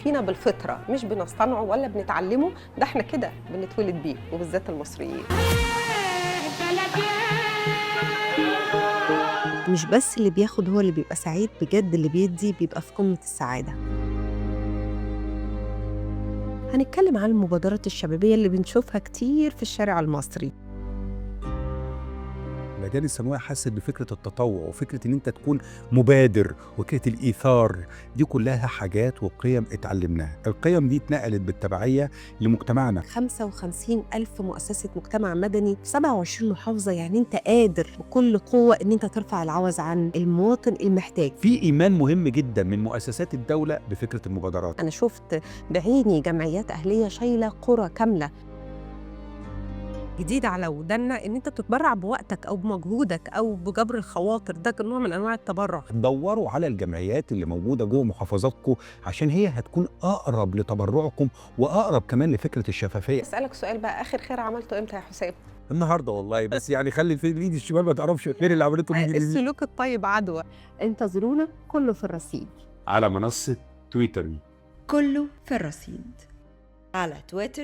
فينا بالفطرة، مش بنصطنعه ولا بنتعلمه، ده احنا كده بنتولد بيه، وبالذات المصريين. مش بس اللي بياخد هو اللي بيبقى سعيد، بجد اللي بيدي بيبقى في قمة السعادة. هنتكلم عن المبادرات الشبابية اللي بنشوفها كتير في الشارع المصري. المدارس الثانويه حست بفكره التطوع وفكره ان انت تكون مبادر وفكره الايثار، دي كلها حاجات وقيم اتعلمناها. القيم دي اتنقلت بالتبعيه لمجتمعنا. 55,000 مؤسسة مجتمع مدني في 27 محافظة، يعني انت قادر بكل قوة ان انت ترفع العوز عن المواطن المحتاج. في ايمان مهم جدا من مؤسسات الدوله بفكره المبادرات. انا شفت بعيني جمعيات اهلية شايلة قرى كاملة. جديد على ودنا ان انت تتبرع بوقتك او بمجهودك او بجبر الخواطر، ده كنوع من انواع التبرع. دوروا على الجمعيات اللي موجوده جوه محافظاتكم عشان هي هتكون اقرب لتبرعكم واقرب كمان لفكره الشفافيه. اسالك سؤال بقى، اخر خير عملته امتى يا حسام؟ النهارده والله، بس يعني خلي في ايد الشمال ما تعرفش الخير اللي عملته مين. السلوك الطيب عدوى. انتظرونا كله في الرصيد على منصه تويتر. كله في الرصيد على تويتر